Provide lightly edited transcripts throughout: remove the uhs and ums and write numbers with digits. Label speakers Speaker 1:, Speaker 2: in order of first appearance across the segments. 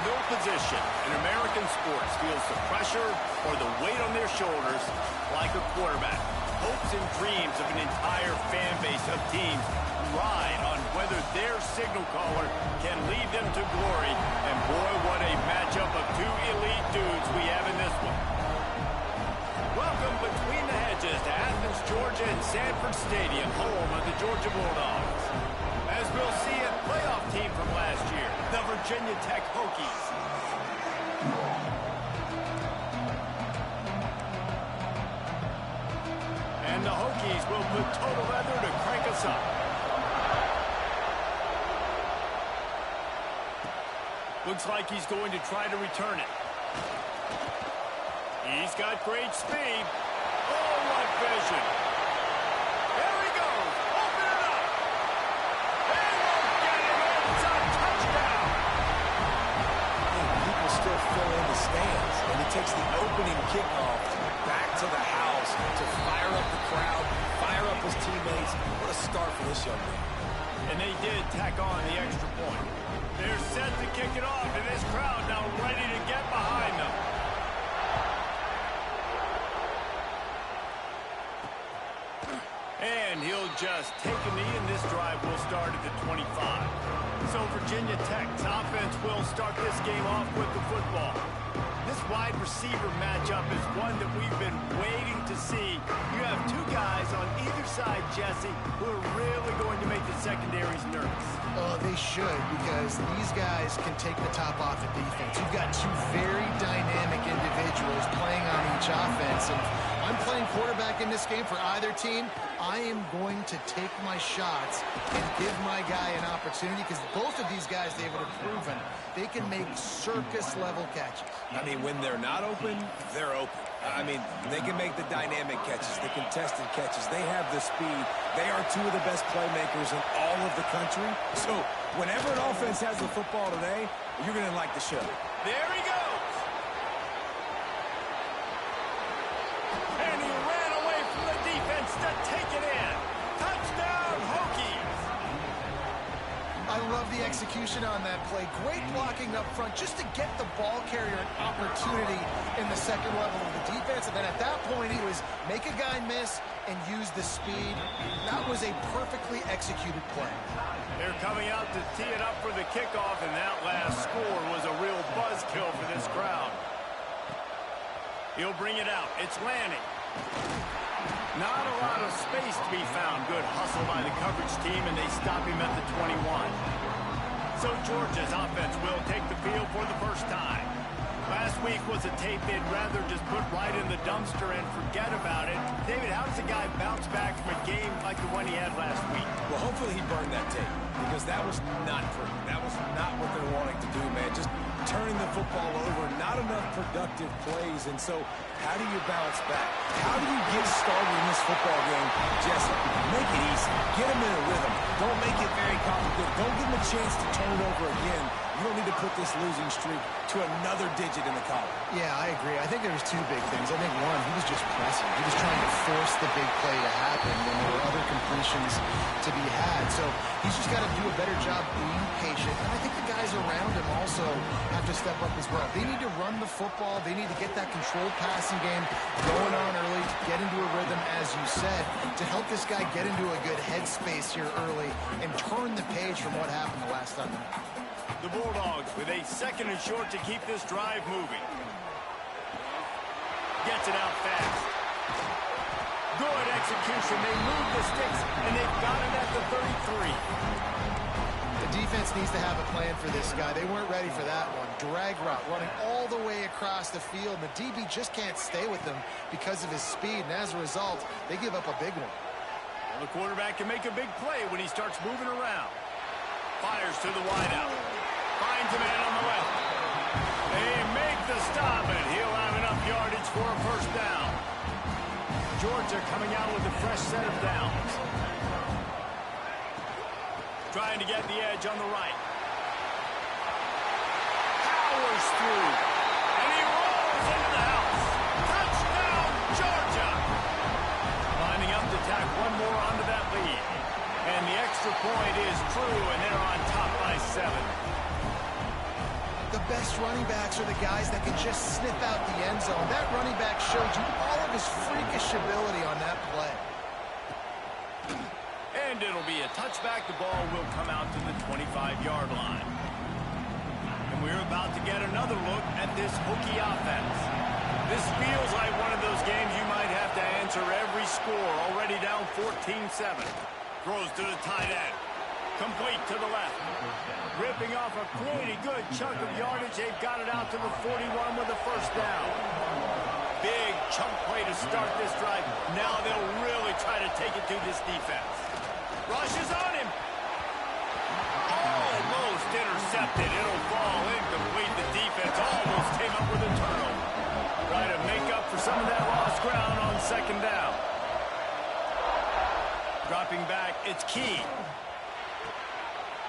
Speaker 1: no position in American sports feels the pressure or the weight on their shoulders like a quarterback. Hopes and dreams of an entire fan base of teams ride on whether their signal caller can lead them to glory. And boy, what a matchup of two elite dudes we have in this one. Welcome between the hedges to Athens, Georgia and Sanford Stadium, home of the Georgia Bulldogs. As we'll see a playoff team from last year, the Virginia Tech Hokies. And the Hokies will put total leather to crank us up. Looks like he's going to try to return it. He's got great speed. Oh, what vision. There he goes. Open it up. They won't get him. It's a touchdown.
Speaker 2: People still fill in the stands, and it takes the opening kickoff back to the house to fire up the crowd, fire up his teammates. What a start for this young man.
Speaker 1: And they did tack on the extra point. They're set to kick it off, and this crowd now ready to get behind them. And he'll just take a knee, and this drive will start at the 25. So Virginia Tech's offense will start this game off with the football. This wide receiver matchup is one that we've been waiting to see. You have two guys on either side, Jesse, who are really going to make the secondaries nervous.
Speaker 3: Oh, they should, because these guys can take the top off the defense. You've got two very dynamic individuals playing on each offense, and I'm playing quarterback in this game for either team. I am going to take my shots and give my guy an opportunity, because both of these guys, David, have proven they can make circus-level catches.
Speaker 2: I mean, when they're not open, they're open. I mean, they can make the dynamic catches, the contested catches. They have the speed. They are two of the best playmakers in all of the country. So whenever an offense has the football today, you're going to like the show.
Speaker 1: There he goes. And he ran away from the defense to take it in. Touchdown, Hokies.
Speaker 3: I love the execution on that play. Great blocking up front just to get the ball carrier an opportunity in the second level of the defense. And then at that point, he was make a guy miss and use the speed. That was a perfectly executed play.
Speaker 1: They're coming out to tee it up for the kickoff, and that last score was a real buzzkill for this crowd. He'll bring it out. It's Lanning. Not a lot of space to be found. Good hustle by the coverage team, and they stop him at the 21. So Georgia's offense will take the field for the first time. Last week was a tape they'd rather just put right in the dumpster and forget about it. David, how does a guy bounce back from a game like the one he had last week?
Speaker 2: Well, hopefully he burned that tape, because that was not pretty. That was not what they're wanting to do, man. Just turning the football over, not enough productive plays. And so how do you bounce back? How do you get started in this football game, Jesse? Make it easy. Get them in a rhythm. Don't make it very complicated. Don't give them a chance to turn it over again. You don't need to put this losing streak to another digit in the column.
Speaker 3: Yeah, I agree. I think there was two big things. I think one, he was just pressing. He was trying to force the big play to happen when there were other completions to be had. So he's just got to do a better job being patient. And I think the guys around him also have to step up as well. They need to run the football. They need to get that controlled passing game going on early to get into a rhythm, as you said, to help this guy get into a good headspace here early and turn the page from what happened the last time.
Speaker 1: The Bulldogs with a second and short to keep this drive moving. Gets it out fast. Good execution. They move the sticks, and they've got it at the 33.
Speaker 3: The defense needs to have a plan for this guy. They weren't ready for that one. Drag route, running all the way across the field. The DB just can't stay with them because of his speed, and as a result, they give up a big one.
Speaker 1: Well, the quarterback can make a big play when he starts moving around. Fires to the wideout. Finds a man on the left. They make the stop, and he'll have enough yardage for a first down. Georgia coming out with a fresh set of downs. Trying to get the edge on the right. Powers through. And he rolls into the house. Touchdown, Georgia! Lining up to tack one more onto that lead. And the extra point is true, and they're on top by 7.
Speaker 3: The best running backs are the guys that can just sniff out the end zone. That running back showed you all of his freakish ability on that play.
Speaker 1: And it'll be a touchback. The ball will come out to the 25-yard line. And we're about to get another look at this Hokie offense. This feels like one of those games you might have to answer every score. Already down 14-7. Throws to the tight end. Complete to the left. Ripping off a pretty good chunk of yardage. They've got it out to the 41 with a first down. Big chunk play to start this drive. Now they'll really try to take it to this defense. Rushes on him. Almost intercepted. It'll fall incomplete. The defense almost came up with a turnover. Try to make up for some of that lost ground on second down. Dropping back, it's Key.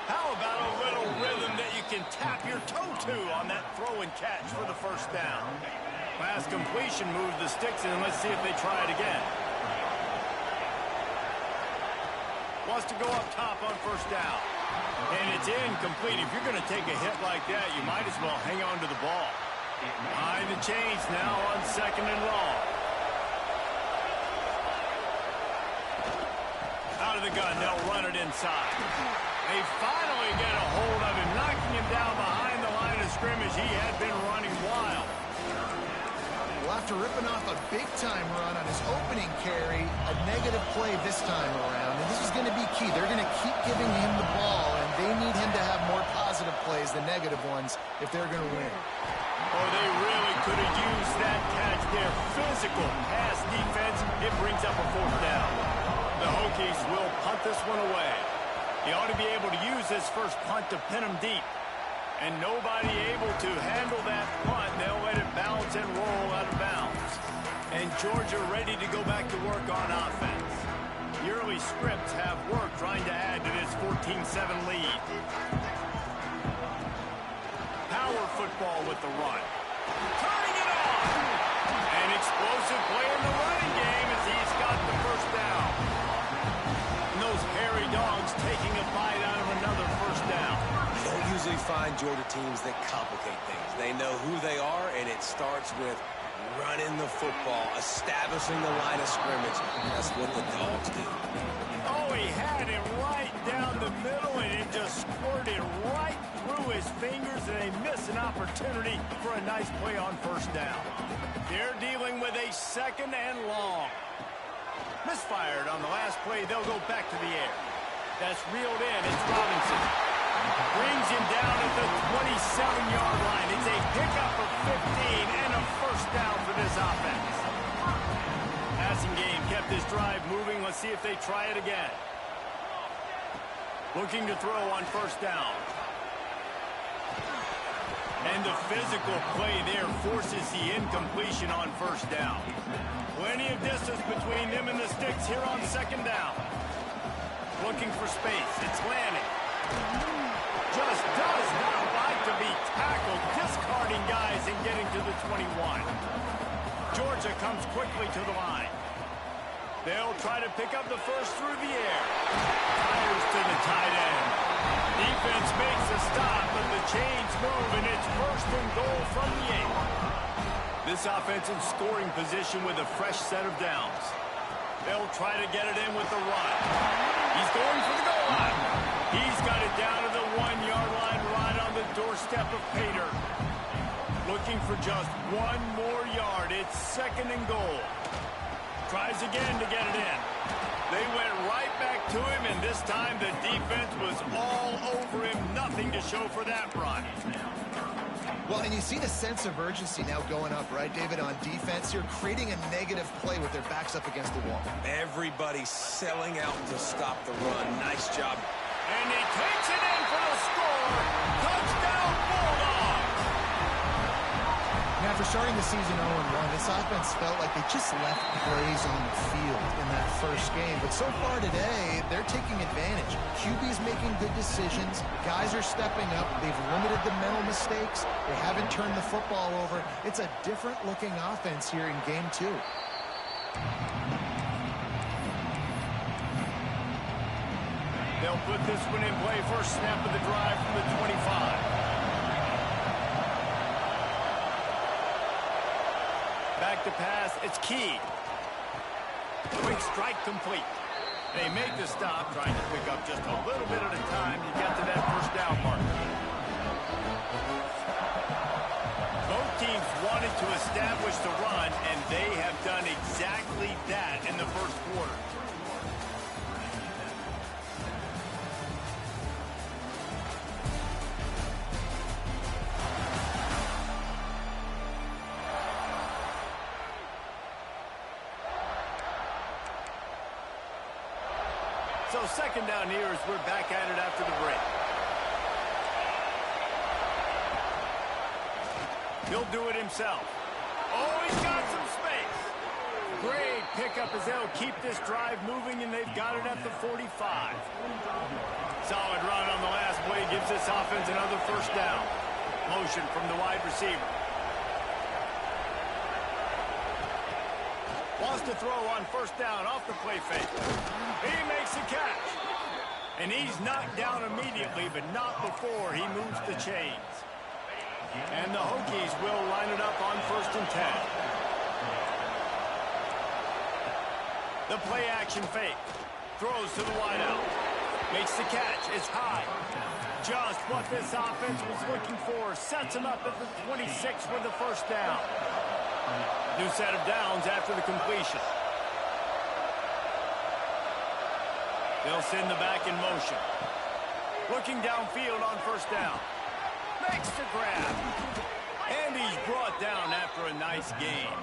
Speaker 1: How about a little rhythm that you can tap your toe to on that throw and catch for the first down? Pass completion moves the sticks in. Let's see if they try it again. Wants to go up top on first down. And it's incomplete. If you're going to take a hit like that, you might as well hang on to the ball. Behind the chains now on second and long. Out of the gun, they'll run it inside. They finally get a hold of him, knocking him down behind the line of scrimmage. He had been running wild.
Speaker 3: Well, after ripping off a big-time run on his opening carry, a negative play this time around. And this is going to be key. They're going to keep giving him the ball, and they need him to have more positive plays than negative ones if they're going to win.
Speaker 1: Oh, they really could have used that catch there. Physical pass defense. It brings up a fourth down. The Hokies will punt this one away. He ought to be able to use this first punt to pin him deep. And nobody able to handle that punt. They'll let it bounce and roll out of bounds. And Georgia ready to go back to work on offense. The early scripts have worked trying to add to this 14-7 lead. Power football with the run. Turning it on! An explosive play in the running game as he's got the first down. And those hairy dogs taking a bite out of another first down.
Speaker 2: You don't usually find Georgia teams that complicate things. They know who they are, and it starts with running the football, establishing the line of scrimmage. That's what the dogs do.
Speaker 1: Oh, he had it right down the middle, and it just squirted right through his fingers, and they miss an opportunity for a nice play on first down. They're dealing with a second and long. Misfired on the last play. They'll go back to the air. That's reeled in. It's Robinson. Brings him down at the 27-yard line. It's a pickup of 15 and a first down for this offense. Passing game kept this drive moving. Let's see if they try it again. Looking to throw on first down. And the physical play there forces the incompletion on first down. Plenty of distance between them and the sticks here on second down. Looking for space. It's Lanning. Just does not like to be tackled, discarding guys and getting to the 21. Georgia comes quickly to the line. They'll try to pick up the first through the air. Fires to the tight end. Defense makes a stop, but the chains move, and it's first and goal from the 8. This offense in scoring position with a fresh set of downs. They'll try to get it in with the run. He's going for the goal line. He's got it down to the 1-yard line right on the doorstep of Pater. Looking for just one more yard. It's second and goal. Tries again to get it in. They went right back to him, and this time the defense was all over him. Nothing to show for that run.
Speaker 3: Well, and you see the sense of urgency now going up, right, David, on defense here, creating a negative play with their backs up against the wall.
Speaker 2: Everybody's selling out to stop the run. Nice job.
Speaker 1: And he takes it in for the score. Touchdown, Bulldogs!
Speaker 3: Now, after starting the season 0-1, this offense felt like they just left plays on the field in that first game. But so far today, they're taking advantage. QB's making good decisions. Guys are stepping up. They've limited the mental mistakes. They haven't turned the football over. It's a different-looking offense here in Game 2.
Speaker 1: They'll put this one in play. First snap of the drive from the 25. Back to pass. It's key. Quick strike complete. They make the stop, trying to pick up just a little bit at a time to get to that first down marker. Both teams wanted to establish the run, and they have done exactly that in the first quarter. So second down here as we're back at it after the break. He'll do it himself. Oh, he's got some space. Great pickup as they'll keep this drive moving, and they've got it at the 45. Solid run on the last play gives this offense another first down. Motion from the wide receiver. Wants to throw on first down off the play fake. He makes the catch. And he's knocked down immediately, but not before he moves the chains. And the Hokies will line it up on 1st and 10. The play action fake. Throws to the wideout. Makes the catch. It's high. Just what this offense was looking for. Sets him up at the 26 with the first down. New set of downs after the completion. They'll send the back in motion. Looking downfield on first down. Makes the grab. And he's brought down after a nice gain.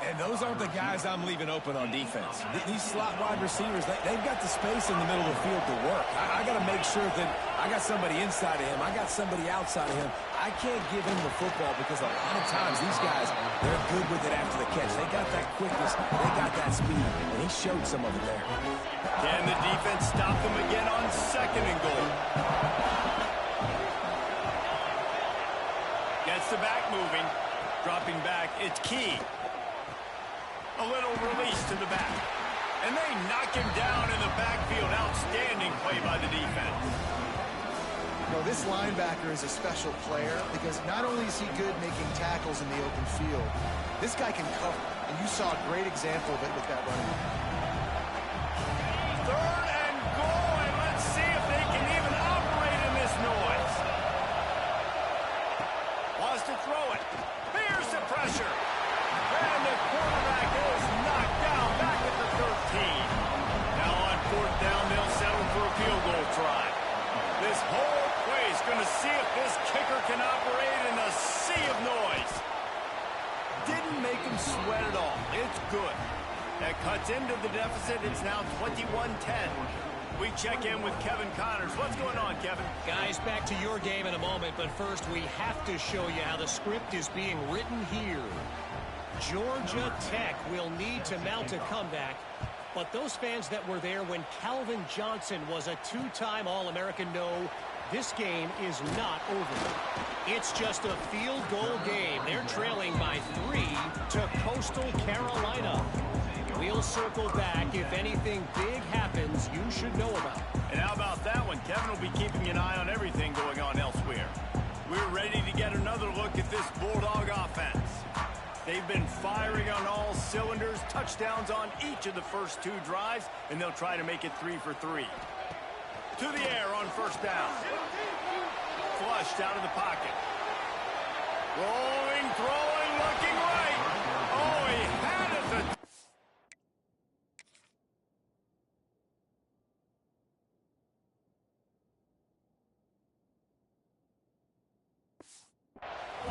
Speaker 2: And those aren't the guys I'm leaving open on defense. These slot wide receivers, they've got the space in the middle of the field to work. I got to make sure that I got somebody inside of him. I got somebody outside of him. I can't give him the football because a lot of times these guys, they're good with it after the catch. They got that quickness. They got that speed. And he showed some of it there.
Speaker 1: Can the defense stop them again on 2nd and goal? Gets the back moving. Dropping back, it's key. A little release to the back. And they knock him down in the backfield. Outstanding play by the defense.
Speaker 3: No, this linebacker is a special player because not only is he good making tackles in the open field, this guy can cover. And you saw a great example of it with that running.
Speaker 1: 3rd and goal, and let's see if they can even operate in this noise. Wants to throw it. Here's the pressure. And the quarterback is knocked down back at the 13. Now on 4th down, they'll settle for a field goal try. This whole play is going to see if this kicker can operate in a sea of noise. Didn't make him sweat at all. It's good. That cuts into the deficit. It's now 21-10. We check in with Kevin Connors. What's going on, Kevin?
Speaker 4: Guys, back to your game in a moment, but first we have to show you how the script is being written here. Georgia Tech will need to mount a comeback, but those fans that were there when Calvin Johnson was a 2-time All-American know this game is not over. It's just a field goal game. They're trailing by 3 to Coastal Carolina. We'll circle back. If anything big happens, you should know about it.
Speaker 1: And how about that one? Kevin will be keeping an eye on everything going on elsewhere. We're ready to get another look at this Bulldog offense. They've been firing on all cylinders, touchdowns on each of the first 2 drives, and they'll try to make it 3 for 3. To the air on first down. Flushed out of the pocket. Rolling, throwing, looking right. Oh, he had it.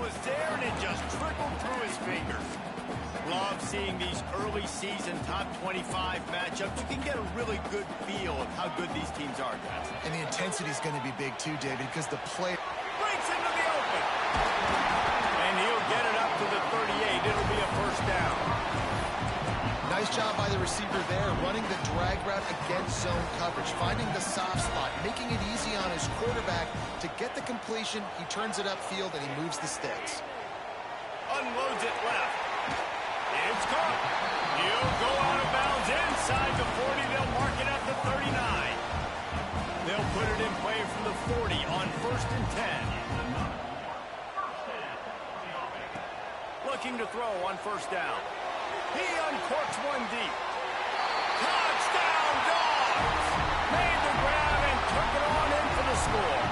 Speaker 1: Was there, and it just trickled through his fingers. Love seeing these early season top 25 matchups. You can get a really good feel of how good these teams are, guys.
Speaker 3: And the intensity is going to be big too, David, because the play
Speaker 1: Breaks into the open. And he'll get it up to the 38. It'll be a first down.
Speaker 3: Nice job by the receiver there, running the drag route against zone coverage, finding the soft spot, making it easy on his quarterback to get the completion. He turns it upfield, and he moves the sticks.
Speaker 1: Unloads it left. It's caught. He'll go out of bounds inside the 40. They'll mark it at the 39. They'll put it in play from the 40 on 1st and 10. looking to throw on first down. He uncorks one deep. Touchdown, Dogs! Made the grab and took it on in for the score.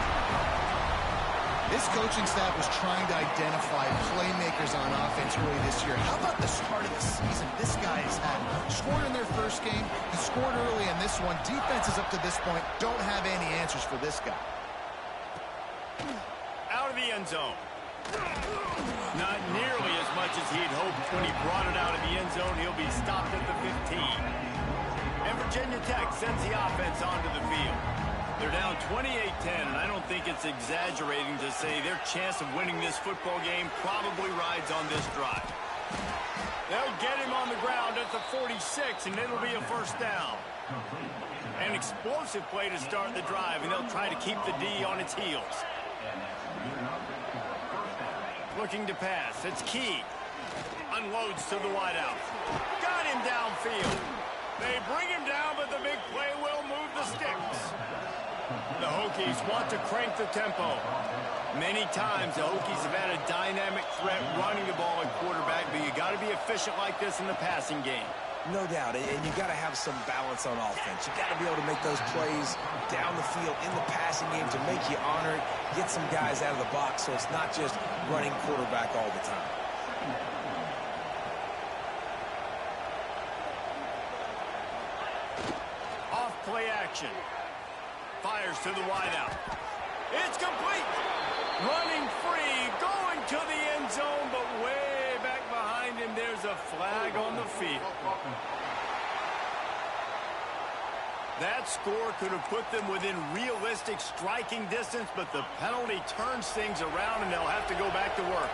Speaker 3: This coaching staff was trying to identify playmakers on offense early this year. How about the start of the season this guy's had? Scored in their first game. He scored early in this one. Defenses up to this point don't have any answers for this guy.
Speaker 1: Out of the end zone. Not nearly as much as he'd hoped when he brought it out of the end zone. He'll be stopped at the 15. And Virginia Tech sends the offense onto the field. They're down 28-10, and I don't think it's exaggerating to say their chance of winning this football game probably rides on this drive. They'll get him on the ground at the 46, and it'll be a first down. An explosive play to start the drive, and they'll try to keep the D on its heels. Looking to pass. It's Key. Unloads to the wideout. Got him downfield. They bring him down, but the big play will move the sticks. The Hokies want to crank the tempo. Many times the Hokies have had a dynamic threat running the ball at quarterback, but you got to be efficient like this in the passing game.
Speaker 2: No doubt, and you got to have some balance on offense. You got to be able to make those plays down the field in the passing game to make you honor it, get some guys out of the box so it's not just running quarterback all the time.
Speaker 1: Off play action. Fires to the wideout. It's complete. Running free, going to the end zone, but way back behind him, there's a flag on the field. That score could have put them within realistic striking distance, but the penalty turns things around, and they'll have to go back to work.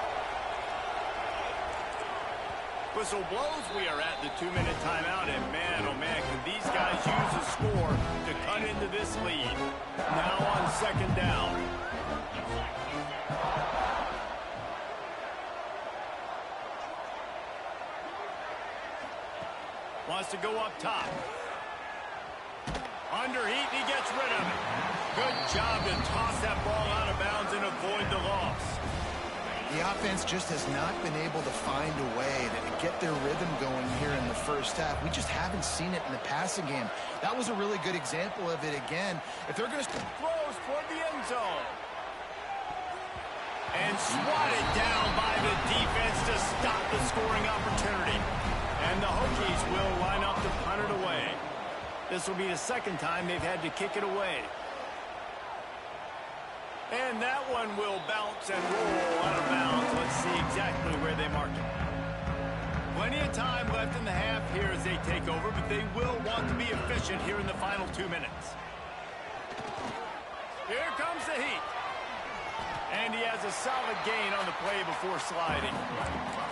Speaker 1: Whistle blows. We are at the 2-minute timeout, and man, oh man, can these guys use a score to cut into this lead. Now on second down. Wants to go up top. Under heat, he gets rid of it. Good job to toss that ball out of bounds and avoid the loss.
Speaker 3: The offense just has not been able to find a way to get their rhythm going here in the first half. We just haven't seen it in the passing game. That was a really good example of it again. If they're going to
Speaker 1: throws toward the end zone. And swatted down by the defense to stop the scoring opportunity. And the Hokies will line up to punt it away. This will be the second time they've had to kick it away. And that one will bounce and roll out of bounds. Let's see exactly where they mark it. Plenty of time left in the half here as they take over, but they will want to be efficient here in the final 2 minutes. Here comes the heat. And he has a solid gain on the play before sliding.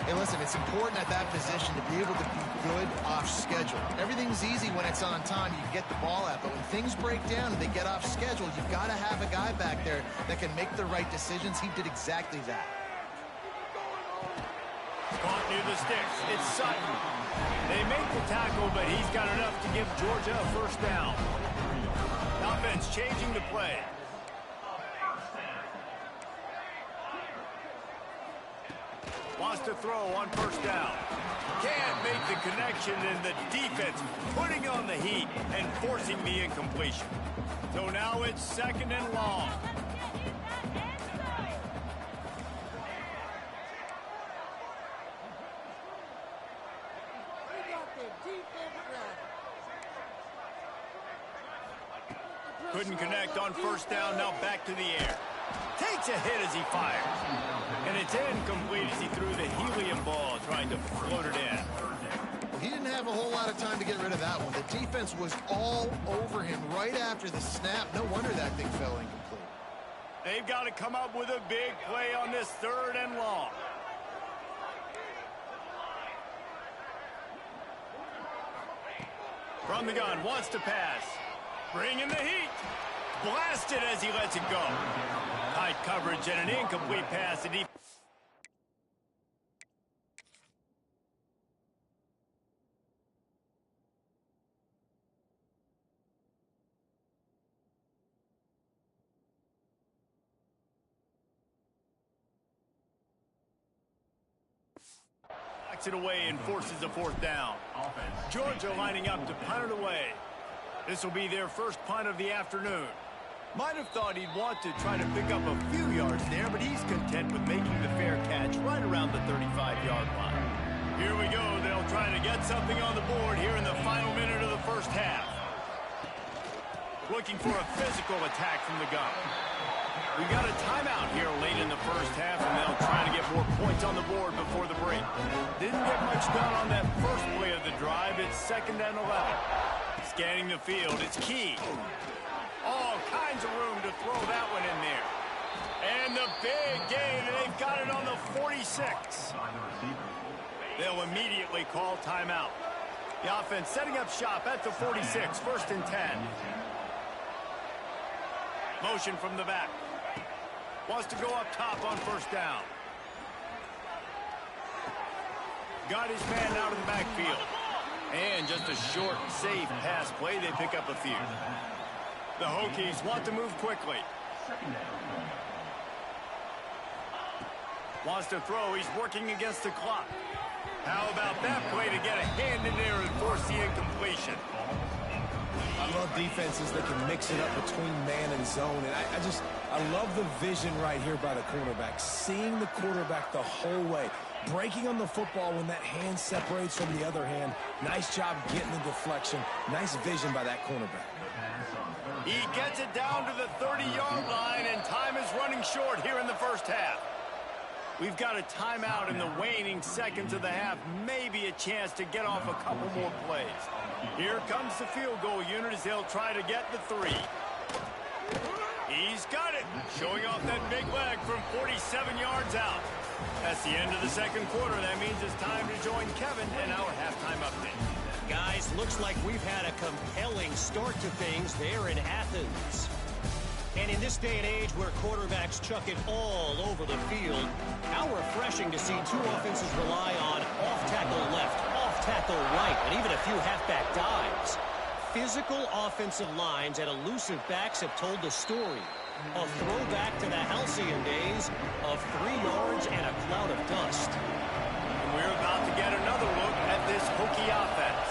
Speaker 3: Hey, listen, it's important at that position to be able to be good off schedule. Everything's easy when it's on time. You get the ball out. But when things break down and they get off schedule, you've got to have a guy back there that can make the right decisions. He did exactly that.
Speaker 1: Caught near the sticks. It's Sutton. They make the tackle, but he's got enough to give Georgia a first down. Offense changing the play. Wants to throw on first down. Can't make the connection, and the defense putting on the heat and forcing the incompletion. So now it's second and long. Couldn't connect on first down, now back to the air. Takes a hit as he fires. And it's incomplete as he threw the helium ball trying to float it in.
Speaker 3: He didn't have a whole lot of time to get rid of that one. The defense was all over him right after the snap. No wonder that thing fell incomplete.
Speaker 1: They've got to come up with a big play on this third and long. From the gun, wants to pass. Bringing the heat. Blasted as he lets it go. Tight coverage and an incomplete pass. And he backs it away and forces a fourth down. Georgia lining up to punt it away. This will be their first punt of the afternoon. Might have thought he'd want to try to pick up a few yards there, but he's content with making the fair catch right around the 35-yard line. Here we go. They'll try to get something on the board here in the final minute of the first half. Looking for a physical attack from the gun. We got a timeout here late in the first half, and they'll try to get more points on the board before the break. Didn't get much done on that first play of the drive. It's 2nd and 11. Scanning the field, it's Key. All kinds of room to throw that one in there. And the big gain, and they've got it on the 46. They'll immediately call timeout. The offense setting up shop at the 46, 1st and 10. Motion from the back. Wants to go up top on 1st down. Got his man out of the backfield. And just a short, safe pass play. They pick up a few. The Hokies want to move quickly. Wants to throw. He's working against the clock. How about that play to get a hand in there and force the incompletion?
Speaker 2: I love defenses that can mix it up between man and zone. And I love the vision right here by the cornerback. Seeing the quarterback the whole way. Breaking on the football when that hand separates from the other hand. Nice job getting the deflection. Nice vision by that cornerback.
Speaker 1: He gets it down to the 30-yard line, and time is running short here in the first half. We've got a timeout in the waning seconds of the half. Maybe a chance to get off a couple more plays. Here comes the field goal unit as they'll try to get the 3. He's got it. Showing off that big leg from 47 yards out. That's the end of the second quarter. That means it's time to join Kevin in our halftime update.
Speaker 4: Guys, looks like we've had a compelling start to things there in Athens. And in this day and age where quarterbacks chuck it all over the field, how refreshing to see two offenses rely on off-tackle left, off-tackle right, and even a few halfback dives. Physical offensive lines and elusive backs have told the story. A throwback to the halcyon days of 3 yards and a cloud of dust.
Speaker 1: And we're about to get another look at this Hokie offense.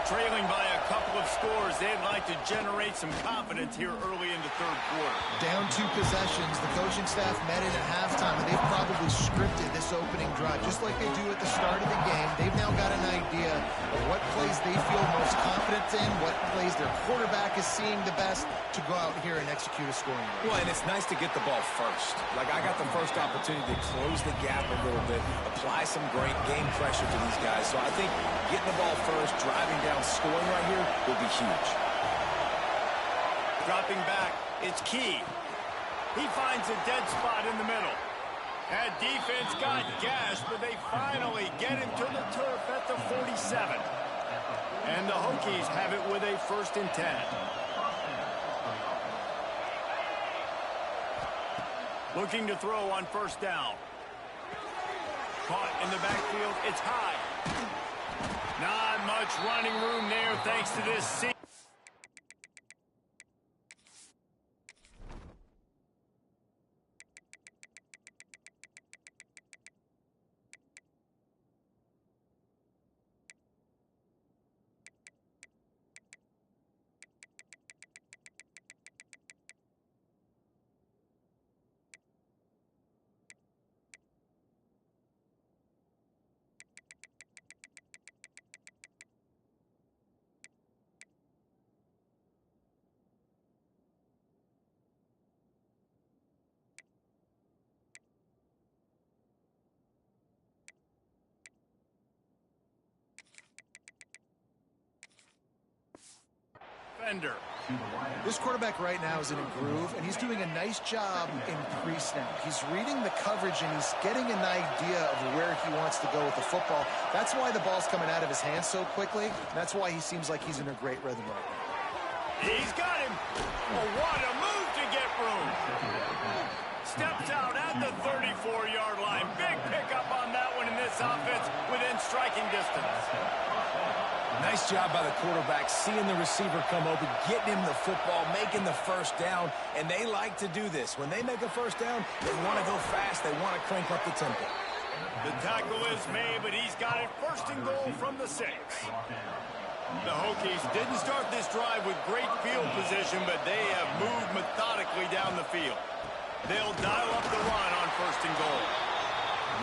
Speaker 1: Trailing by a couple of scores, they'd like to generate some confidence here early in the third quarter.
Speaker 3: Down 2 possessions. The coaching staff met in at halftime, and they've probably scripted this opening drive, just like they do at the start of the game. They've now got an idea of what plays they feel most confident in, what plays their quarterback is seeing the best to go out here and execute a scoring drive.
Speaker 2: Well, and it's nice to get the ball first. Like, I got the first opportunity to close the gap a little bit, apply some great game pressure to these guys. So I think getting the ball first, driving down, scoring right here will be huge.
Speaker 1: Dropping back, it's Key. He finds a dead spot in the middle. That defense got gashed, but they finally get him to the turf at the 47. And the Hokies have it with a 1st and 10. Looking to throw on 1st down. Caught in the backfield, it's high. Not much running room there thanks to this seam.
Speaker 3: This quarterback right now is in a groove, and he's doing a nice job in pre-snap. He's reading the coverage, and he's getting an idea of where he wants to go with the football. That's why the ball's coming out of his hands so quickly. That's why he seems like he's in a great rhythm right now.
Speaker 1: He's got him. Oh, what a move to get room. Steps out at the 34-yard line. Big pickup on that one in this offense within striking distance.
Speaker 2: Nice job by the quarterback, seeing the receiver come open, getting him the football, making the 1st down, and they like to do this. When they make a 1st down, they want to go fast, they want to crank up the tempo.
Speaker 1: The tackle is made, but he's got it first and goal from the 6. The Hokies didn't start this drive with great field position, but they have moved methodically down the field. They'll dial up the run on first and goal.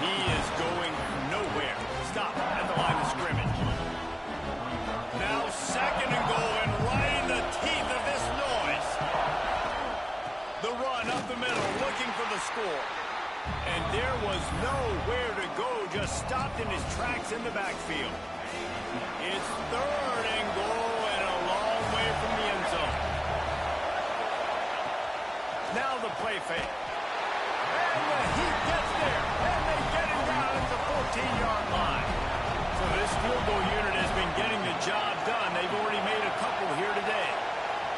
Speaker 1: He is going nowhere. Stop at the line of scrimmage. Now second and goal, and right in the teeth of this noise. The run up the middle, looking for the score. And there was nowhere to go, just stopped in his tracks in the backfield. It's third and goal and a long way from the end zone. Now the play fake. And the Heat gets there, and they get him down at the 14-yard line. So this field goal unit has been getting the job done. They've already made a couple here today.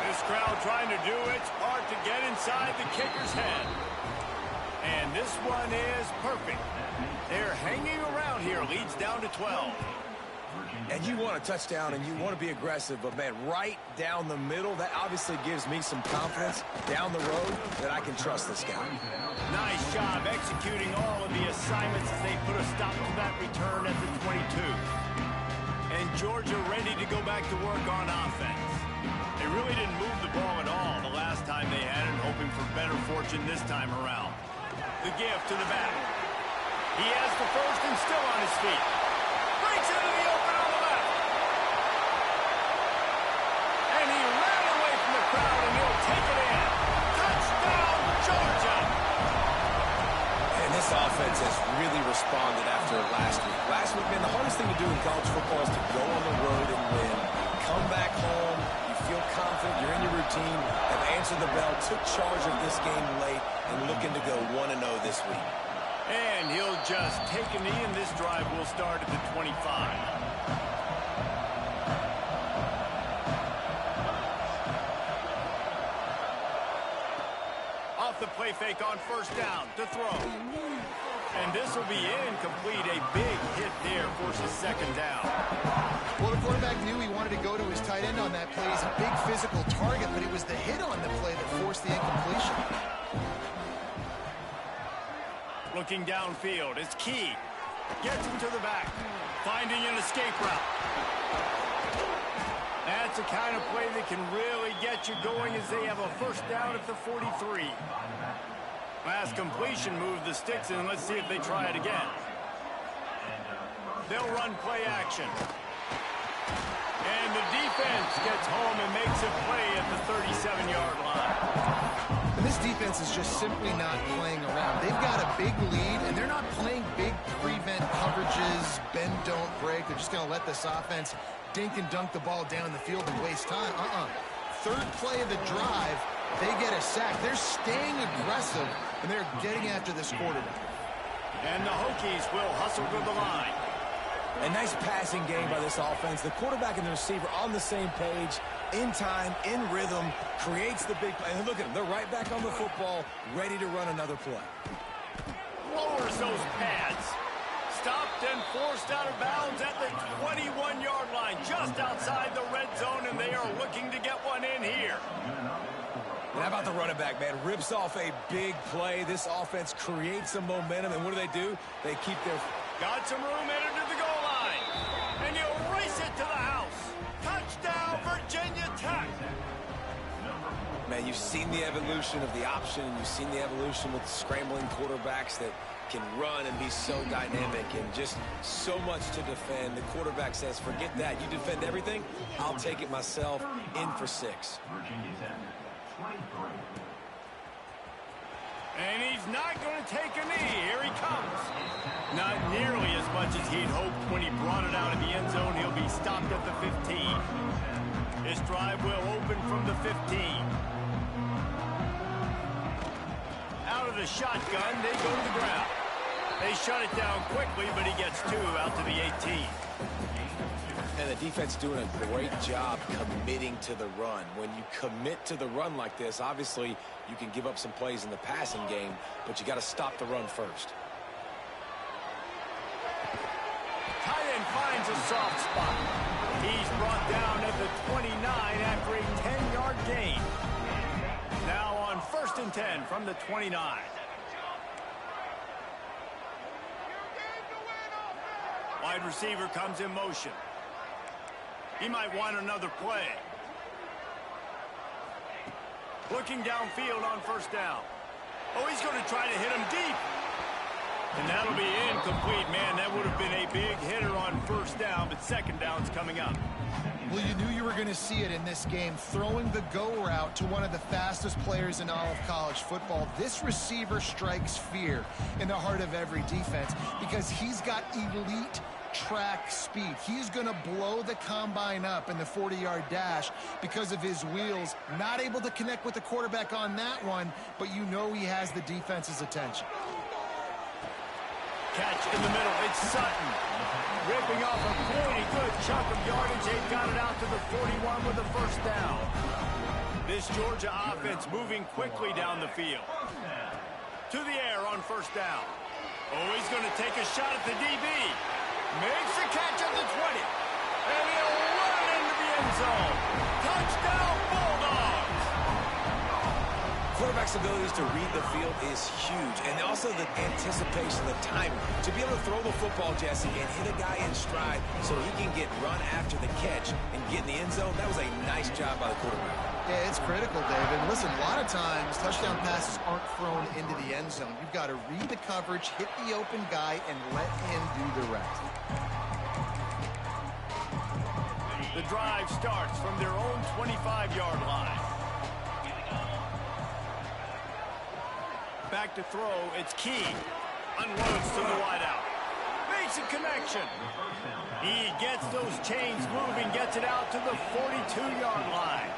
Speaker 1: This crowd trying to do its part to get inside the kicker's head. And this one is perfect. They're hanging around here. Leads down to 12.
Speaker 2: And you want a touchdown and you want to be aggressive, but, man, right down the middle, that obviously gives me some confidence down the road that I can trust this guy.
Speaker 1: Nice job executing all of the assignments as they put a stop to that return at the 22. And Georgia ready to go back to work on offense. They really didn't move the ball at all the last time they had it, hoping for better fortune this time around. The gift to the back. He has the first and still on his feet. Breaks into the open on the left. And he ran away from the crowd, and he'll take it in. Touchdown, Georgia!
Speaker 2: And this offense has really responded after last week. Last week, man, the hardest thing to do in college football is to go on the road and win. Come back home, you feel confident, you're in your routine, have answered the bell, took charge of this game late, and looking to go 1-0 this week.
Speaker 1: And he'll just take a knee, and this drive will start at the 25. Off the play fake on first down to throw. And this will be incomplete. A big hit there forces second down.
Speaker 3: Well, the quarterback knew he wanted to go to his tight end on that play. He's a big physical target, but it was the hit on the play that forced the incompletion.
Speaker 1: Looking downfield, it's Key. Gets him to the back. Finding an escape route. That's the kind of play that can really get you going as they have a first down at the 43. Last completion moved the sticks in. Let's see if they try it again. They'll run play action. And the defense gets home and makes a play at the 37-yard line.
Speaker 3: And this defense is just simply not playing around. They've got a big lead, and they're not playing big prevent coverages, bend, don't break. They're just going to let this offense dink and dunk the ball down the field and waste time. Third play of the drive, they get a sack. They're staying aggressive, and they're getting after this quarterback.
Speaker 1: And the Hokies will hustle to the line.
Speaker 2: A nice passing game by this offense. The quarterback and the receiver on the same page, in time, in rhythm, creates the big play. And look at them. They're right back on the football, ready to run another play.
Speaker 1: Lowers those pads. Stopped and forced out of bounds at the 21-yard line, just outside the red zone, and they are looking to get one in here.
Speaker 2: And how about the running back, man? Rips off a big play. This offense creates some momentum, and what do? They keep their...
Speaker 1: Got some room headed to the goal line. And he'll race it to the house. Touchdown, Virginia Tech.
Speaker 2: Man, you've seen the evolution of the option, and you've seen the evolution with scrambling quarterbacks that can run and be so dynamic and just so much to defend. The quarterback says, forget that. You defend everything, I'll take it myself. In for 6.
Speaker 1: And he's not going to take a knee. Here he comes. Not nearly as much as he'd hoped when he brought it out of the end zone. He'll be stopped at the 15. This drive will open from the 15. Out of the shotgun, they go to the ground. They shut it down quickly, but he gets 2 out to the 18.
Speaker 2: And the defense doing a great job committing to the run. When you commit to the run like this, obviously you can give up some plays in the passing game, but you got to stop the run first.
Speaker 1: Tight end finds a soft spot. He's brought down at the 29 after a 10-yard gain. Now on 1st and 10 from the 29. Wide receiver comes in motion. He might want another play. Looking downfield on first down. Oh, he's going to try to hit him deep. And that'll be incomplete, man. That would have been a big hitter on first down, but second down's coming up.
Speaker 3: Well, you knew you were going to see it in this game, throwing the go route to one of the fastest players in all of college football. This receiver strikes fear in the heart of every defense because he's got elite track speed. He's going to blow the combine up in the 40-yard dash because of his wheels. Not able to connect with the quarterback on that one, but you know he has the defense's attention.
Speaker 1: Catch in the middle. It's Sutton. Ripping off a pretty good chunk of yardage. They've got it out to the 41 with the first down. This Georgia offense moving quickly down the field. To the air on first down. Oh, he's going to take a shot at the DB. Makes the catch at the 20. And he'll run into the end zone. Touchdown, Bulldogs!
Speaker 2: Quarterback's abilities to read the field is huge, and also the anticipation, the timing. To be able to throw the football, Jesse, and hit a guy in stride so he can get run after the catch and get in the end zone, that was a nice job by the quarterback.
Speaker 3: Yeah, it's critical, David. Listen, a lot of times touchdown passes aren't thrown into the end zone. You've got to read the coverage, hit the open guy, and let him do the rest.
Speaker 1: The drive starts from their own 25-yard line. Back to throw, it's Key. Unloads to the wideout. Makes a connection. He gets those chains moving, gets it out to the 42-yard line.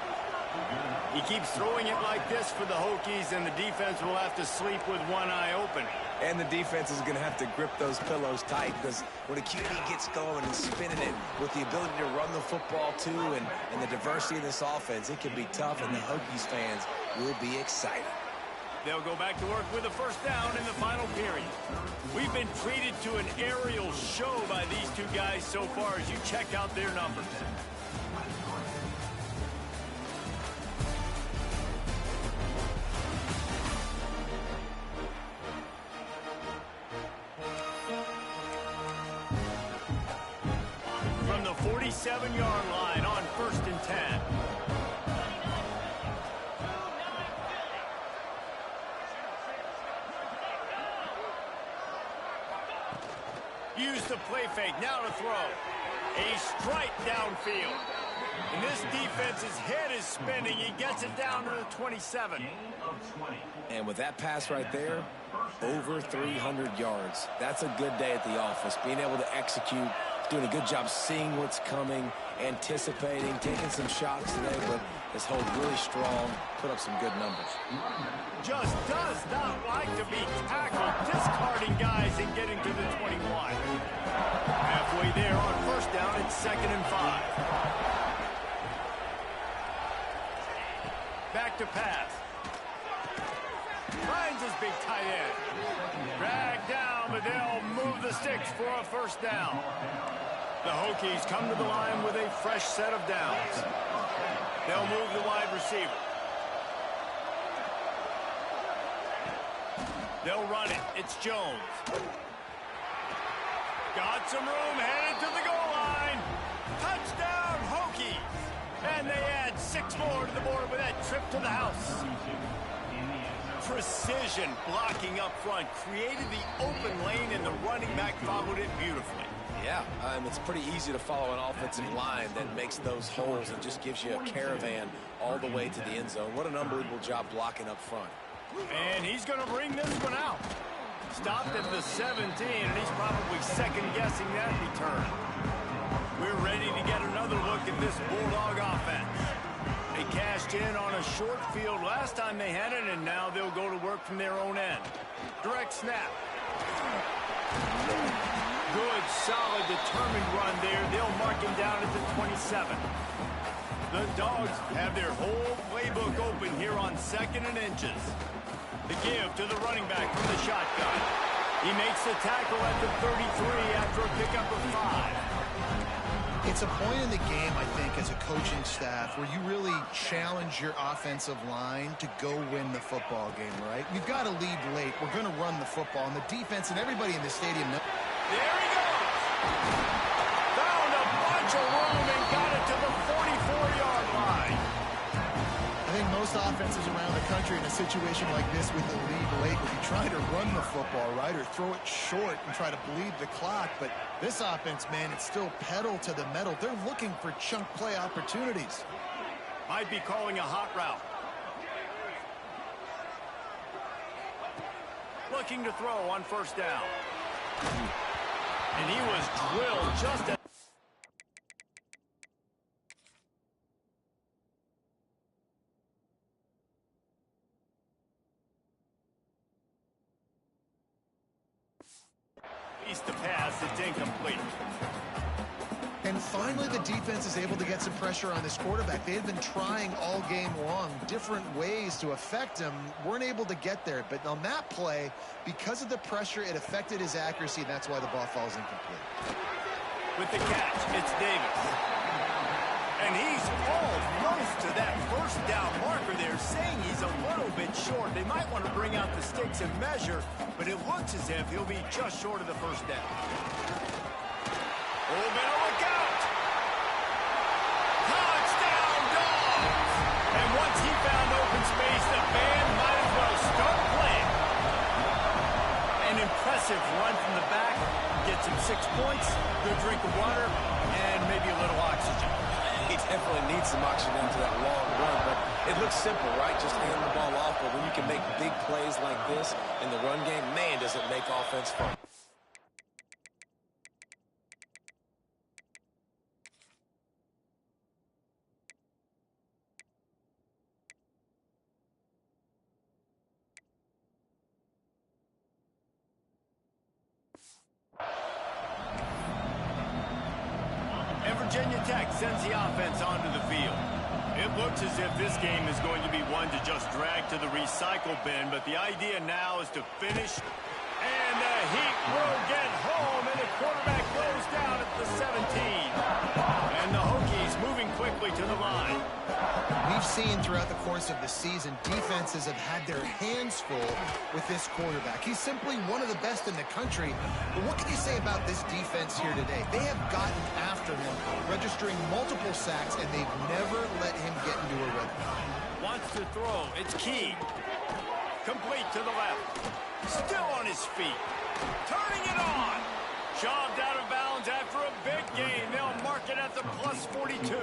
Speaker 1: He keeps throwing it like this for the Hokies, and the defense will have to sleep with one eye open.
Speaker 2: And the defense is going to have to grip those pillows tight because when a QB gets going and spinning it with the ability to run the football too and the diversity of this offense, it can be tough, and the Hokies fans will be excited.
Speaker 1: They'll go back to work with a first down in the final period. We've been treated to an aerial show by these two guys so far as you check out their numbers. From the 47-yard line on 1st and 10. Use the play fake, now to throw. A strike downfield. And this defense's head is spinning. He gets it down to the 27.
Speaker 2: And with that pass right there, over 300 yards. That's a good day at the office. Being able to execute, doing a good job seeing what's coming, anticipating, taking some shots today, but has held really strong, put up some good numbers.
Speaker 1: Just does not like to be tackled, discarding guys and getting to the 21. Halfway there on first down, it's 2nd and 5. Back to pass. Finds his big tight end. Dragged down, but they'll move the sticks for a first down. The Hokies come to the line with a fresh set of downs. They'll move the wide receiver. They'll run it. It's Jones. Got some room, headed to the goal line. Touchdown, Hokies. And they add 6 more to the board with that trip to the house. Precision blocking up front created the open lane, and the running back followed it beautifully.
Speaker 2: Yeah, it's pretty easy to follow an offensive line that makes those holes and just gives you a caravan all the way to the end zone. What an unbelievable job blocking up front.
Speaker 1: And he's going to bring this one out. Stopped at the 17, and he's probably second-guessing that return. We're ready to get another look at this Bulldog offense. They cashed in on a short field last time they had it, and now they'll go to work from their own end. Direct snap. Good, solid, determined run there. They'll mark him down at the 27. The Dogs have their whole playbook open here on 2nd and inches. The give to the running back from the shotgun. He makes the tackle at the 33 after a pickup of 5.
Speaker 3: It's a point in the game, I think, as a coaching staff where you really challenge your offensive line to go win the football game, right? We've got to lead late. We're going to run the football, and the defense and everybody in the stadium knows.
Speaker 1: There he goes. Found a bunch of room and got it to the 44-yard line.
Speaker 3: I think most offenses around the country in a situation like this with the lead late would be trying to run the football, right, or throw it short and try to bleed the clock. But this offense, man, it's still pedal to the metal. They're looking for chunk play opportunities.
Speaker 1: Might be calling a hot route. Looking to throw on first down. And he was drilled just at... The pass, it's incomplete.
Speaker 3: And finally, the defense is able to get some pressure on this quarterback. They had been trying all game long, different ways to affect him. Weren't able to get there. But on that play, because of the pressure, it affected his accuracy, and that's why the ball falls incomplete.
Speaker 1: With the catch, it's Davis. And he's almost to that first down marker there, saying he's a little bit short. They might want to bring out the sticks and measure, but it looks as if he'll be just short of the first down. Oh, better look out! Touchdown, Dogs! And once he found open space, the band might as well start playing. An impressive run from the back. Gets him 6 points, good drink of water, and maybe a little oxygen.
Speaker 2: He definitely needs some oxygen into that long run, but it looks simple, right? Just hand the ball off, but when you can make big plays like this in the run game, man, does it make offense fun.
Speaker 1: And Virginia Tech sends the offense onto the field. It looks as if this game is going to be one to just drag to the recycle bin, but the idea now is to finish. And the Heat will get home, and the quarterback goes down at the 17. And the Hokies moving quickly to the line.
Speaker 3: We've seen throughout the course of the season, defenses have had their hands full with this quarterback. He's simply one of the best in the country. But what can you say about this defense here today? They have gotten after him, registering multiple sacks, and they've never let him get into a rhythm.
Speaker 1: Wants to throw. It's Key. Complete to the left. Still on his feet. Turning it on. Shoved out of bounds after a big gain. They'll mark it at the plus 42.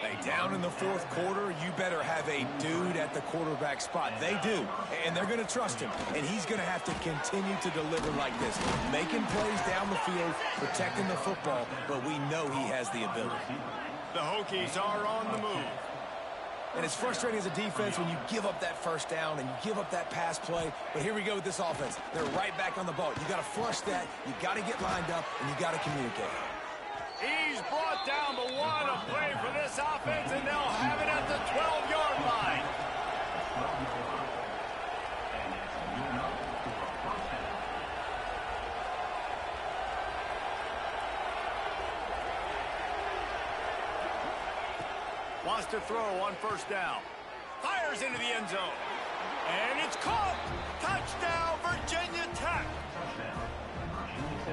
Speaker 2: Hey, down in the fourth quarter, you better have a dude at the quarterback spot. They do, and they're going to trust him, and he's going to have to continue to deliver like this, making plays down the field, protecting the football, but we know he has the ability.
Speaker 1: The Hokies are on the move.
Speaker 2: And it's frustrating as a defense when you give up that first down and you give up that pass play, but here we go with this offense. They're right back on the ball. You got to flush that, you got to get lined up, and you got to communicate.
Speaker 1: He's brought down, but what a play for this offense, and they'll have it at the 12-yard line. Wants to throw on first down. Fires into the end zone. And it's caught. Touchdown, Virginia Tech.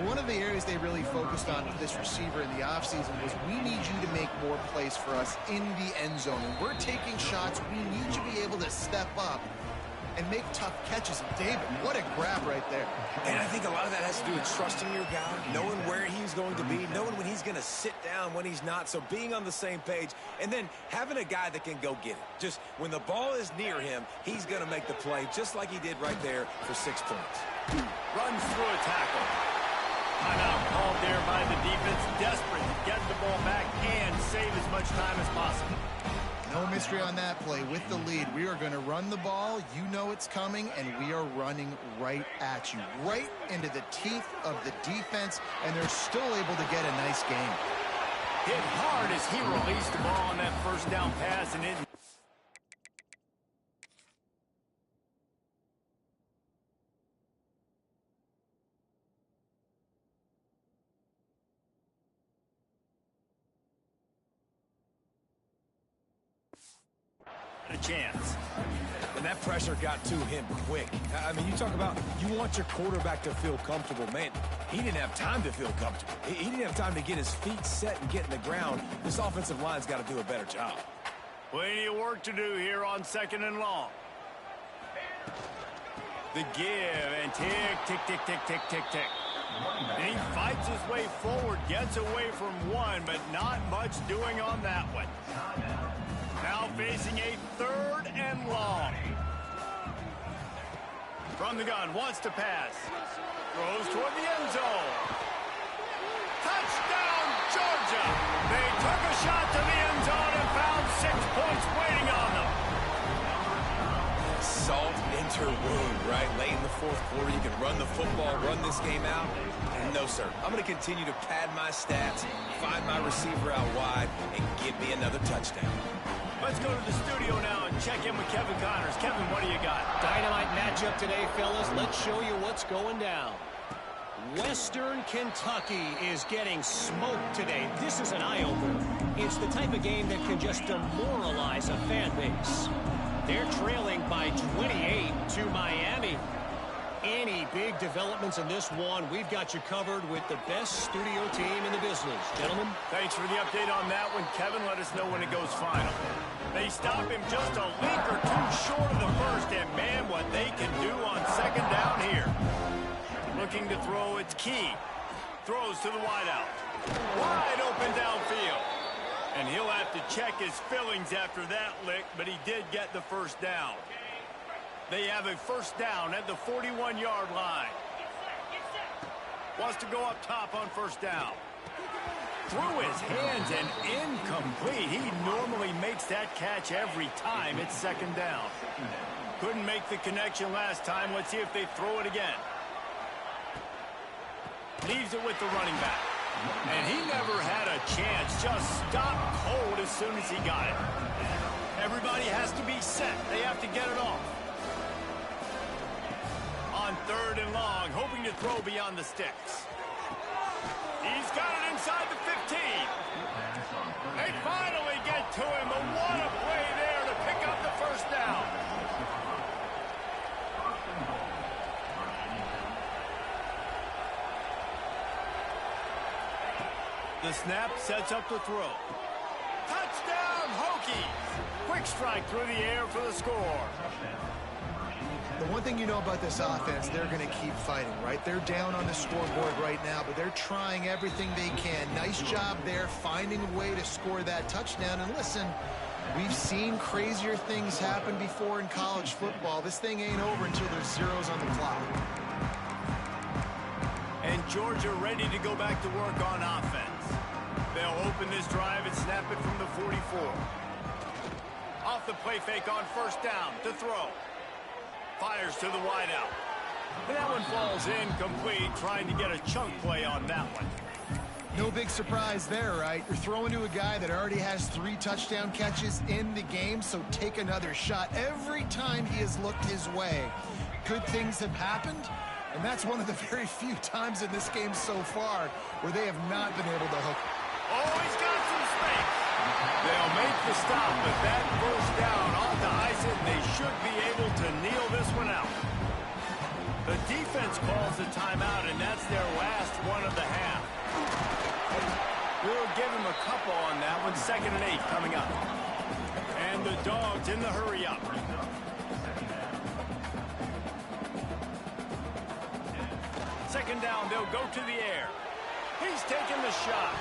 Speaker 3: One of the areas they really focused on with this receiver in the offseason was we need you to make more plays for us in the end zone. When we're taking shots, we need you to be able to step up and make tough catches. And David, what a grab right there.
Speaker 2: And I think a lot of that has to do with trusting your guy, knowing where he's going to be, knowing when he's going to sit down, when he's not, so being on the same page, and then having a guy that can go get it. Just when the ball is near him, he's going to make the play just like he did right there for 6 points.
Speaker 1: Runs through a tackle. Timeout called there by the defense, desperate to get the ball back and save as much time as possible.
Speaker 3: No mystery on that play. With the lead, we are going to run the ball. You know it's coming, and we are running right at you, right into the teeth of the defense, and they're still able to get a nice game.
Speaker 1: Hit hard as he released the ball on that first down pass, and it... a chance.
Speaker 2: And that pressure got to him quick. I mean, you talk about you want your quarterback to feel comfortable. Man, he didn't have time to feel comfortable. He didn't have time to get his feet set and get in the ground. This offensive line's got to do a better job.
Speaker 1: Plenty of work to do here on 2nd and long. The give and tick, tick, tick, tick, tick, tick, tick. And he fights his way forward, gets away from one, but not much doing on that one. Now facing a 3rd and long. From the gun, wants to pass. Throws toward the end zone. Touchdown, Georgia! They took a shot to the end zone and found 6 points waiting on them.
Speaker 2: Salt into wound, right? Late in the 4th quarter, you can run the football, run this game out. And no, sir. I'm going to continue to pad my stats, find my receiver out wide, and give me another touchdown.
Speaker 1: Let's go to the studio now and check in with Kevin Connors. Kevin, what do you got?
Speaker 4: Dynamite matchup today, fellas. Let's show you what's going down. Western Kentucky is getting smoked today. This is an eye-opener. It's the type of game that can just demoralize a fan base. They're trailing by 28 to Miami. Any big developments in this one, we've got you covered with the best studio team in the business. Gentlemen.
Speaker 1: Thanks for the update on that one, Kevin. Let us know when it goes final. They stop him just a link or two short of the first, and man, what they can do on 2nd down here. Looking to throw, it's Key. Throws to the wideout. Wide open downfield. And he'll have to check his fillings after that lick, but he did get the first down. They have a 1st down at the 41-yard line. Wants to go up top on 1st down. Through his hands and incomplete. He normally makes that catch every time. It's 2nd down. Couldn't make the connection last time. Let's see if they throw it again. Leaves it with the running back. And he never had a chance. Just stopped cold as soon as he got it. Everybody has to be set. They have to get it off. On 3rd and long, hoping to throw beyond the sticks. He's got it inside the 15. They finally get to him, but what a play there to pick up the 1st down. The snap sets up the throw. Touchdown, Hokies! Quick strike through the air for the score.
Speaker 3: The one thing you know about this offense, they're going to keep fighting, right? They're down on the scoreboard right now, but they're trying everything they can. Nice job there, finding a way to score that touchdown. And listen, we've seen crazier things happen before in college football. This thing ain't over until there's zeros on the clock.
Speaker 1: And Georgia ready to go back to work on offense. They'll open this drive and snap it from the 44. Off the play fake on 1st down to throw. Fires to the wideout. And that one falls incomplete, trying to get a chunk play on that one.
Speaker 3: No big surprise there, right? You're throwing to a guy that already has 3 touchdown catches in the game, so take another shot. Every time he has looked his way, good things have happened, and that's one of the very few times in this game so far where they have not been able to hook.
Speaker 1: Oh, he's got some space. They'll make the stop, but that 1st down off the ice, and they should be able to kneel this one out. The defense calls the timeout, and that's their last one of the half. We'll give them a couple on that one. 2nd and 8 coming up. And the Dogs in the hurry up. Second down, they'll go to the air. He's taking the shot.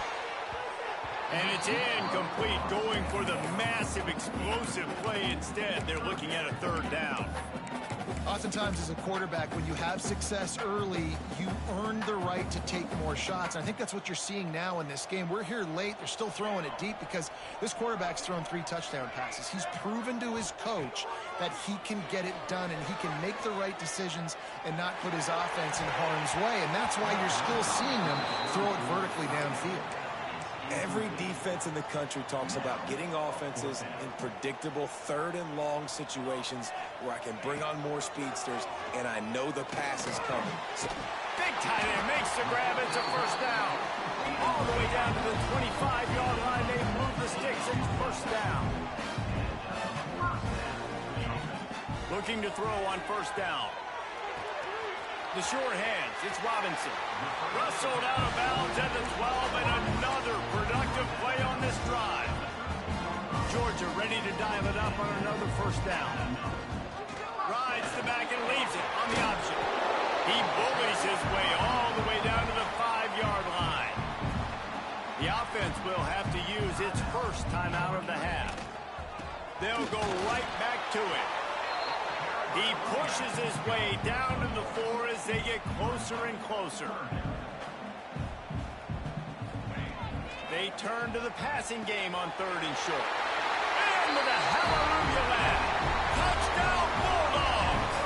Speaker 1: And it's incomplete, going for the massive, explosive play instead. They're looking at a 3rd down.
Speaker 3: Oftentimes as a quarterback, when you have success early, you earn the right to take more shots. And I think that's what you're seeing now in this game. We're here late. They're still throwing it deep because this quarterback's thrown 3 touchdown passes. He's proven to his coach that he can get it done and he can make the right decisions and not put his offense in harm's way. And that's why you're still seeing them throw it vertically downfield.
Speaker 2: Every defense in the country talks about getting offenses in predictable 3rd and long situations where I can bring on more speedsters and I know the pass is coming. So,
Speaker 1: big tight end makes the grab. It's a 1st down. All the way down to the 25-yard line. They move the sticks. It's 1st down. Looking to throw on first down. The short hands, it's Robinson. Wrestled out of bounds at the 12, and another productive play on this drive. Georgia ready to dial it up on another first down. Rides the back and leaves it on the option. He bullies his way all the way down to the 5-yard line. The offense will have to use its first timeout of the half. They'll go right back to it. He pushes his way down to the 4 as they get closer and closer. They turn to the passing game on 3rd and short. And with a hallelujah laugh. Touchdown Bulldogs!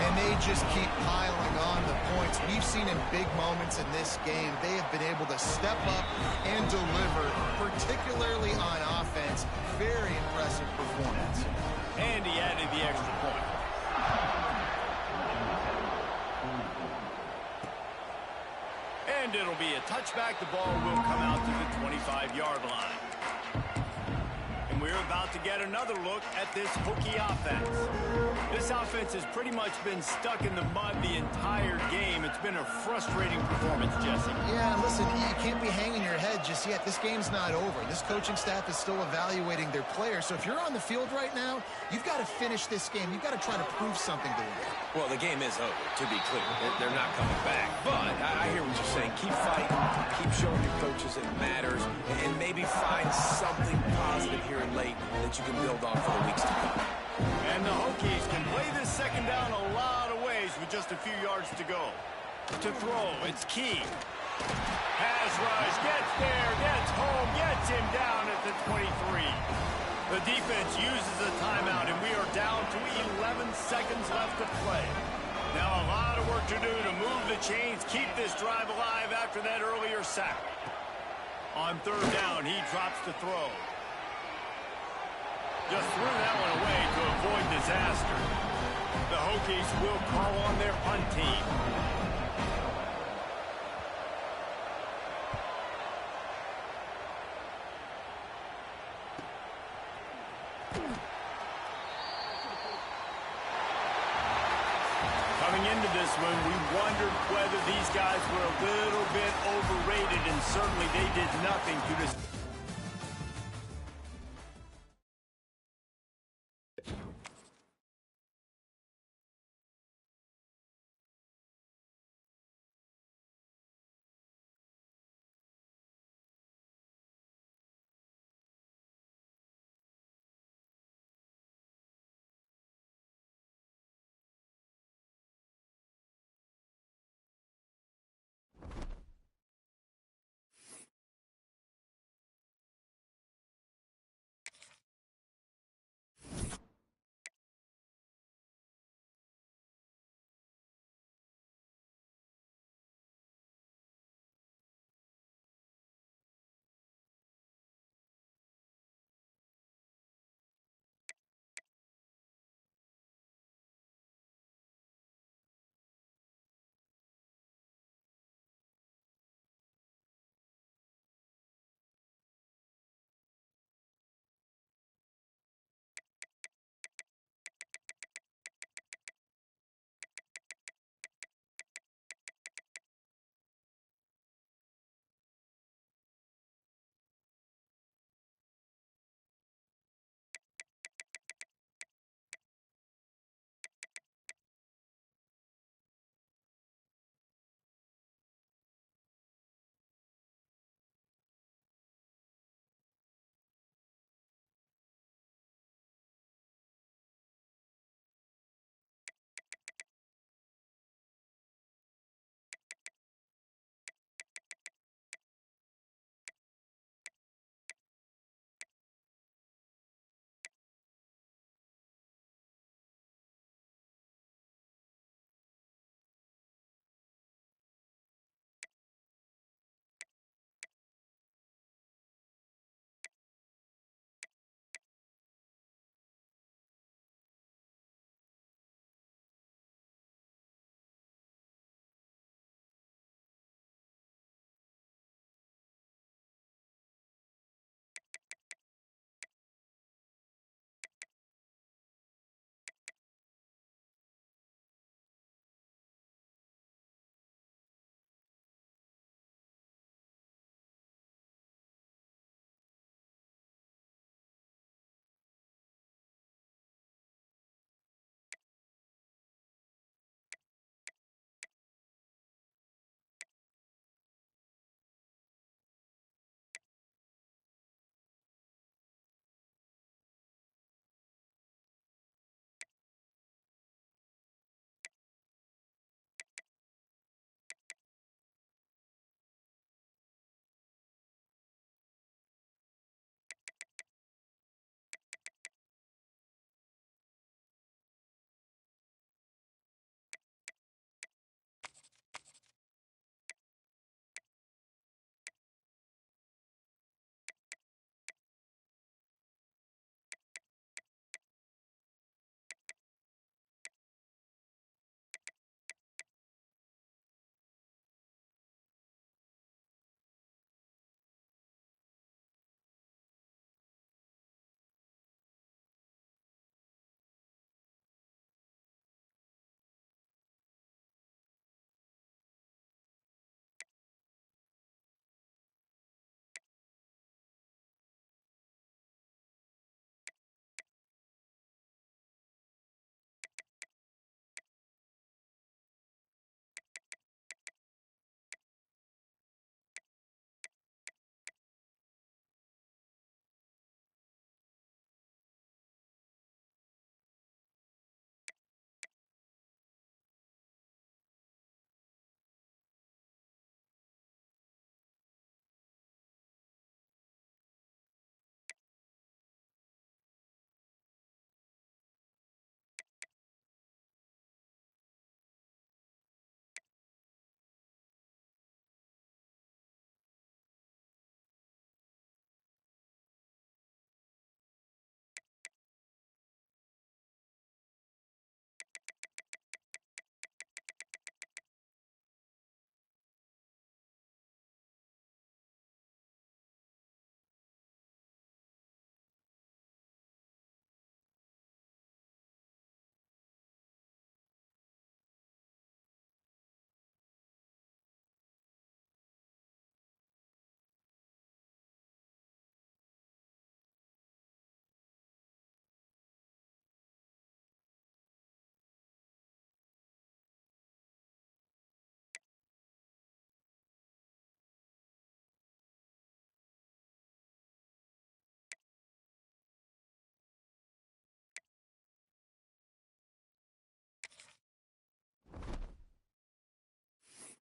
Speaker 3: And they just keep piling on the points. We've seen in big moments in this game, they have been able to step up and deliver, particularly on offense. Very impressive performance.
Speaker 1: And he added the extra point. And it'll be a touchback. The ball will come out to the 25-yard line. And we're about to get another look at this Hokie offense. This offense has pretty much been stuck in the mud the entire game. It's been a frustrating performance, Jesse.
Speaker 3: Yeah, listen, you can't be hanging your head just yet. This game's not over. This coaching staff is still evaluating their players. So if you're on the field right now, you've got to finish this game. You've got to try to prove something to them.
Speaker 2: Well, the game is over, to be clear. They're not coming back. But I hear what you're saying. Keep fighting. Keep showing your coaches it matters. And maybe find something positive here in late that you can build on for the weeks to come.
Speaker 1: And the Hokies can play this second down a lot of ways with just a few yards to go. To throw, it's Key. Pass rush, gets there, gets home, gets him down at the 23. The defense uses a timeout, and we are down to 11 seconds left to play. Now a lot of work to do to move the chains, keep this drive alive after that earlier sack. On 3rd down, he drops to throw. Just threw that one away to avoid disaster. The Hokies will call on their punt team. Coming into this one, we wondered whether these guys were a little bit overrated, and certainly they did nothing to this.